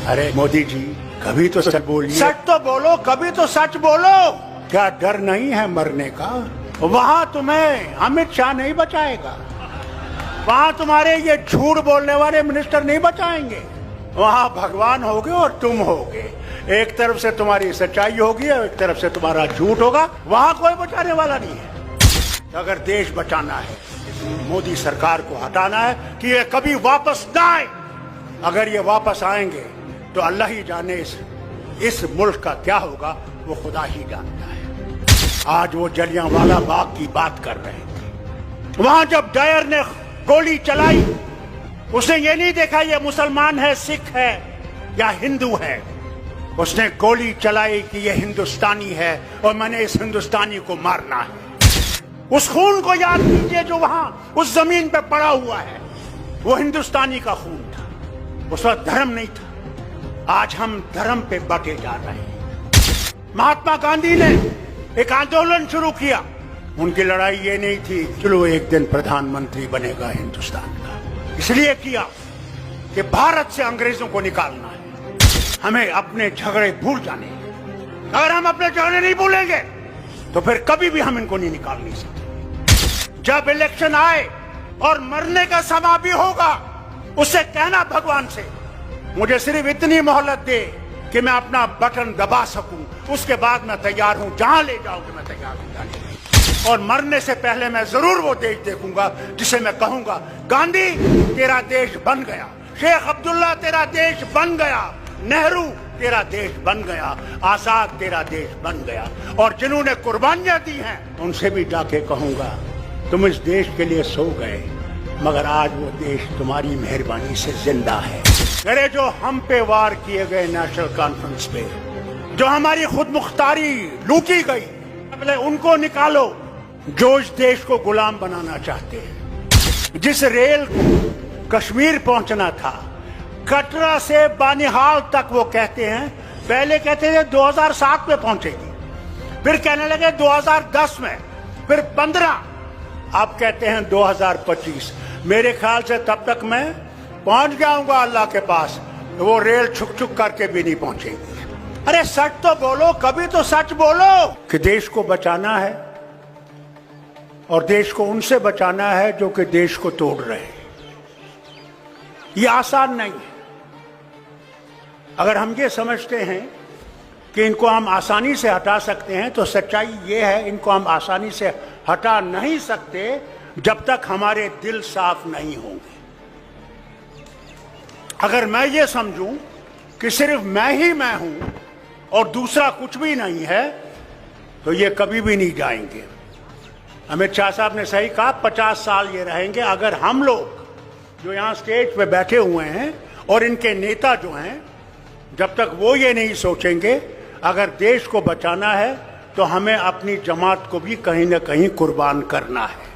अरे मोदी जी, कभी तो सच बोलिए। सच तो बोलो, कभी तो सच बोलो। क्या डर नहीं है मरने का? वहाँ तुम्हें अमित शाह नहीं बचाएगा, वहाँ तुम्हारे ये झूठ बोलने वाले मिनिस्टर नहीं बचाएंगे। वहाँ भगवान होगे और तुम होगे। एक तरफ से तुम्हारी सच्चाई होगी और एक तरफ से तुम्हारा झूठ होगा। वहाँ कोई बचाने वाला नहीं है। अगर देश बचाना है, मोदी सरकार को हटाना है कि ये कभी वापस ना आए। अगर ये वापस आएंगे तो अल्लाह ही जाने इस मुल्क का क्या होगा, वो खुदा ही जानता है। आज वो जलियांवाला बाग की बात कर रहे थे। वहां जब डायर ने गोली चलाई, उसने ये नहीं देखा ये मुसलमान है, सिख है या हिंदू है। उसने गोली चलाई कि ये हिंदुस्तानी है और मैंने इस हिंदुस्तानी को मारना है। उस खून को याद कीजिए जो वहां उस जमीन पे पड़ा हुआ है, वो हिंदुस्तानी का खून था। उस वक्त धर्म नहीं था। आज हम धर्म पे बटे जा रहे हैं। महात्मा गांधी ने एक आंदोलन शुरू किया। उनकी लड़ाई ये नहीं थी चलो एक दिन प्रधानमंत्री बनेगा हिंदुस्तान का, इसलिए किया कि भारत से अंग्रेजों को निकालना है। हमें अपने झगड़े भूल जाने। अगर हम अपने झगड़े नहीं भूलेंगे तो फिर कभी भी हम इनको नहीं निकाल नहीं सकते। जब इलेक्शन आए और मरने का समय भी होगा, उससे कहना भगवान से मुझे सिर्फ इतनी मोहलत दे कि मैं अपना बटन दबा सकूं, उसके बाद मैं तैयार हूं, जहां ले जाओगे मैं तैयार हूं जाने के। और मरने से पहले मैं जरूर वो देश देखूंगा जिसे मैं कहूंगा गांधी तेरा देश बन गया, शेख अब्दुल्ला तेरा देश बन गया, नेहरू तेरा देश बन गया, आजाद तेरा देश बन गया। और जिन्होंने कुर्बानियां दी हैं उनसे भी जाके कहूंगा तुम इस देश के लिए सो गए, मगर आज वो देश तुम्हारी मेहरबानी से जिंदा है। अरे जो हम पे वार किए गए नेशनल कॉन्फ्रेंस पे, जो हमारी खुद मुख्तारी लूटी गई, पहले उनको निकालो जो इस देश को गुलाम बनाना चाहते हैं। जिस रेल को कश्मीर पहुंचना था, कटरा से बानिहाल तक, वो कहते हैं पहले कहते थे 2007 में पहुंचेगी, फिर कहने लगे 2010 में, फिर 15, अब कहते हैं 2025। मेरे ख्याल से तब तक मैं पहुंच जाऊंगा अल्लाह के पास, वो रेल छुक छुक करके भी नहीं पहुंचेगी। अरे सच तो बोलो, कभी तो सच बोलो कि देश को बचाना है और देश को उनसे बचाना है जो कि देश को तोड़ रहे हैं। ये आसान नहीं है। अगर हम ये समझते हैं कि इनको हम आसानी से हटा सकते हैं तो सच्चाई ये है इनको हम आसानी से हटा नहीं सकते जब तक हमारे दिल साफ नहीं होंगे। अगर मैं ये समझूं कि सिर्फ मैं ही मैं हूं और दूसरा कुछ भी नहीं है तो ये कभी भी नहीं जाएंगे। अमित शाह साहब ने सही कहा, 50 साल ये रहेंगे। अगर हम लोग जो यहां स्टेज पे बैठे हुए हैं और इनके नेता जो हैं, जब तक वो ये नहीं सोचेंगे अगर देश को बचाना है तो हमें अपनी जमात को भी कहीं ना कहीं कुर्बान करना है।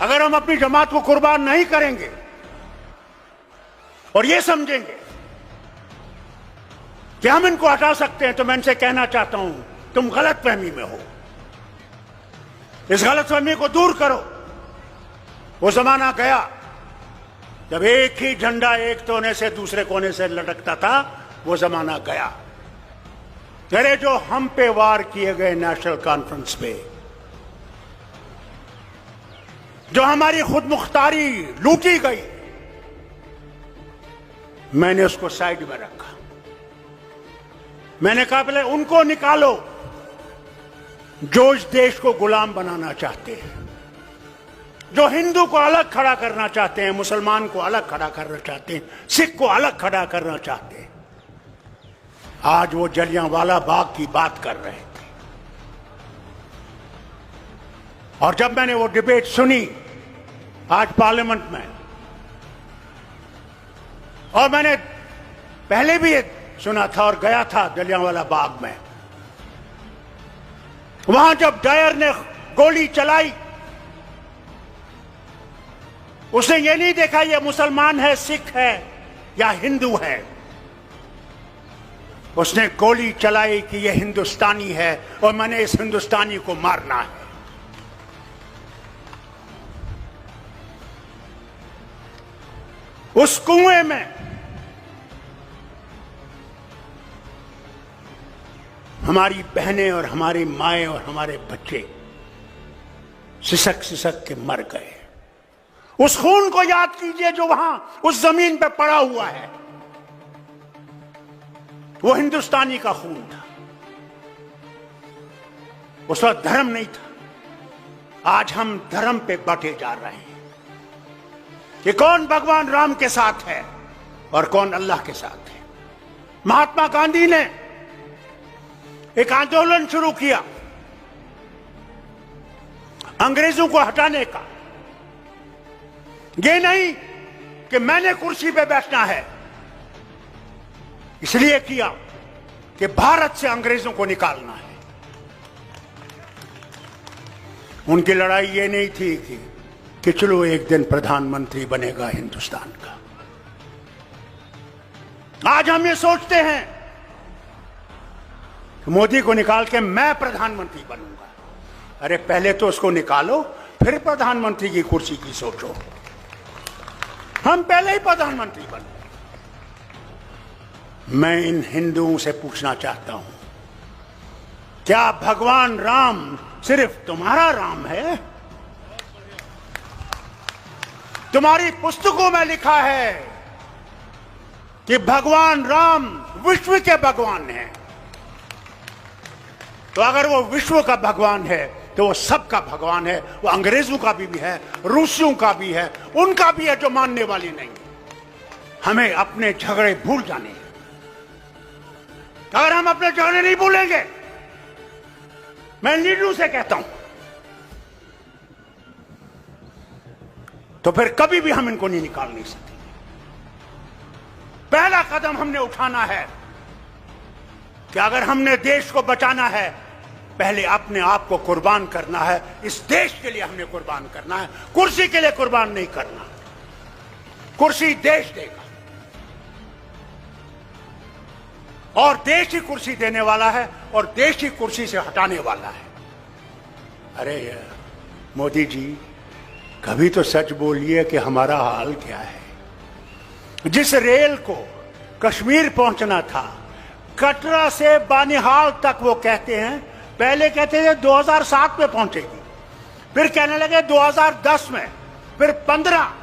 अगर हम अपनी जमात को कुर्बान नहीं करेंगे और ये समझेंगे कि हम इनको हटा सकते हैं, तो मैं इनसे कहना चाहता हूं तुम गलतफहमी में हो। इस गलतफहमी को दूर करो। वो जमाना गया जब एक ही झंडा एक कोने से दूसरे कोने से लटकता था, वो जमाना गया। अरे जो हम पे वार किए गए नेशनल कॉन्फ्रेंस पे, जो हमारी खुद मुख्तारी लूटी गई, मैंने उसको साइड में रखा। मैंने कहा पहले उनको निकालो जो इस देश को गुलाम बनाना चाहते हैं, जो हिंदू को अलग खड़ा करना चाहते हैं, मुसलमान को अलग खड़ा करना चाहते हैं, सिख को अलग खड़ा करना चाहते हैं। आज वो जलियांवाला बाग की बात कर रहे थे। और जब मैंने वो डिबेट सुनी आज पार्लियामेंट में, और मैंने पहले भी सुना था और गया था जलियांवाला बाग में, वहां जब डायर ने गोली चलाई, उसने ये नहीं देखा ये मुसलमान है, सिख है या हिंदू है। उसने गोली चलाई कि ये हिंदुस्तानी है और मैंने इस हिंदुस्तानी को मारना है। उस कुएं में हमारी बहनें और हमारी माएं और हमारे बच्चे सिसक सिसक के मर गए। उस खून को याद कीजिए जो वहां उस जमीन पे पड़ा हुआ है। वो हिंदुस्तानी का खून था। उस वक्त धर्म नहीं था। आज हम धर्म पे बंटे जा रहे हैं कि कौन भगवान राम के साथ है और कौन अल्लाह के साथ है। महात्मा गांधी ने एक आंदोलन शुरू किया अंग्रेजों को हटाने का। ये नहीं कि मैंने कुर्सी पे बैठना है, इसलिए किया कि भारत से अंग्रेजों को निकालना है। उनकी लड़ाई ये नहीं थी कि चलो एक दिन प्रधानमंत्री बनेगा हिंदुस्तान का। आज हम ये सोचते हैं कि मोदी को निकाल के मैं प्रधानमंत्री बनूंगा। अरे पहले तो उसको निकालो, फिर प्रधानमंत्री की कुर्सी की सोचो। हम पहले ही प्रधानमंत्री बने। मैं इन हिंदुओं से पूछना चाहता हूं, क्या भगवान राम सिर्फ तुम्हारा राम है? तुम्हारी पुस्तकों में लिखा है कि भगवान राम विश्व के भगवान हैं। तो अगर वो विश्व का भगवान है तो वो सबका भगवान है। वो अंग्रेजों का भी है, रूसियों का भी है, उनका भी है जो मानने वाली नहीं। हमें अपने झगड़े भूल जाने हैं। अगर हम अपने झगड़े नहीं भूलेंगे, मैं लीडरों से कहता हूं, तो फिर कभी भी हम इनको नहीं निकाल नहीं सकते। पहला कदम हमने उठाना है कि अगर हमने देश को बचाना है, पहले अपने आप को कुर्बान करना है। इस देश के लिए हमने कुर्बान करना है, कुर्सी के लिए कुर्बान नहीं करना। कुर्सी देश देगा और देश ही कुर्सी देने वाला है और देश ही कुर्सी से हटाने वाला है। अरे मोदी जी, कभी तो सच बोलिए कि हमारा हाल क्या है। जिस रेल को कश्मीर पहुंचना था, कटरा से बानिहाल तक, वो कहते हैं, पहले कहते थे 2007 में पहुंचेगी, फिर कहने लगे 2010 में, फिर 15,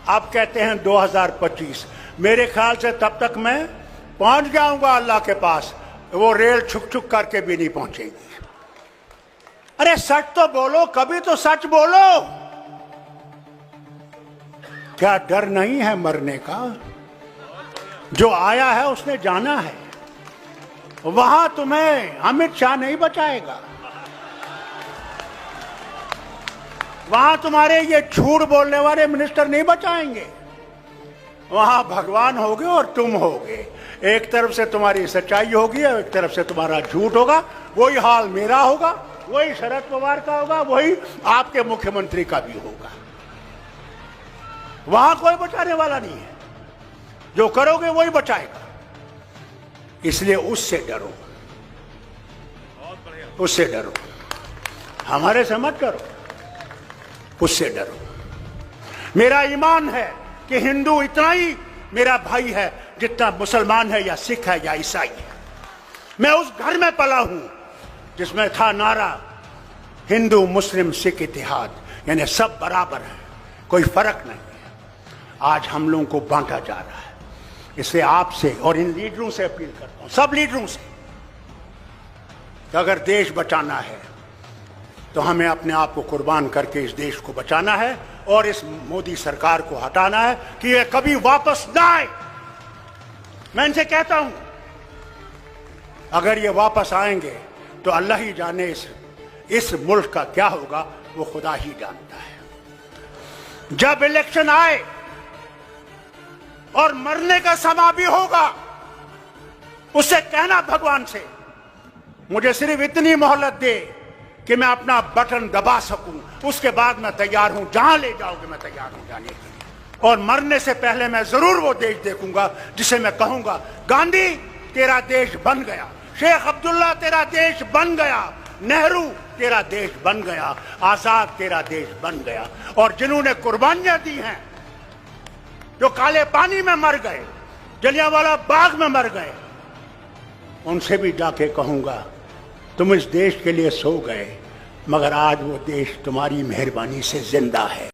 अब कहते हैं 2025। मेरे ख्याल से तब तक मैं पहुंच जाऊंगा अल्लाह के पास, वो रेल छुक छुक करके भी नहीं पहुंचेगी। अरे सच तो बोलो, कभी तो सच बोलो। क्या डर नहीं है मरने का? जो आया है उसने जाना है। वहां तुम्हें अमित शाह नहीं बचाएगा। वहां तुम्हारे ये झूठ बोलने वाले मिनिस्टर नहीं बचाएंगे। वहां भगवान होगे और तुम होगे। एक तरफ से तुम्हारी सच्चाई होगी और एक तरफ से तुम्हारा झूठ होगा। वही हाल मेरा होगा, वही शरद पवार का होगा, वही आपके मुख्यमंत्री का भी होगा। वहां कोई बचाने वाला नहीं है। जो करोगे वही बचाएगा। इसलिए उससे डरो, उससे डरो, हमारे से मत डरो, उससे डरो। मेरा ईमान है कि हिंदू इतना ही मेरा भाई है जितना मुसलमान है या सिख है या ईसाई है। मैं उस घर में पला हूं जिसमें था नारा हिंदू मुस्लिम सिख इत्तेहाद, यानी सब बराबर है, कोई फर्क नहीं है। आज हम लोगों को बांटा जा रहा है। इससे आपसे और इन लीडरों से अपील करता हूं, सब लीडरों से, कि अगर देश बचाना है तो हमें अपने आप को कुर्बान करके इस देश को बचाना है और इस मोदी सरकार को हटाना है कि ये कभी वापस ना आए। मैं इनसे कहता हूं, अगर ये वापस आएंगे तो अल्लाह ही जाने इस मुल्क का क्या होगा, वो खुदा ही जानता है। जब इलेक्शन आए और मरने का समय भी होगा, उससे कहना भगवान से, मुझे सिर्फ इतनी मोहलत दे कि मैं अपना बटन दबा सकूं, उसके बाद मैं तैयार हूं, जहां ले जाओगे मैं तैयार हूं जाने के लिए। और मरने से पहले मैं जरूर वो देश देखूंगा जिसे मैं कहूंगा, गांधी तेरा देश बन गया, शेख अब्दुल्ला तेरा देश बन गया, नेहरू तेरा देश बन गया, आजाद तेरा देश बन गया। और जिन्होंने कुर्बानियां दी हैं, जो काले पानी में मर गए, जलियांवाला बाग में मर गए, उनसे भी जाके कहूंगा तुम इस देश के लिए सो गए, मगर आज वो देश तुम्हारी मेहरबानी से जिंदा है।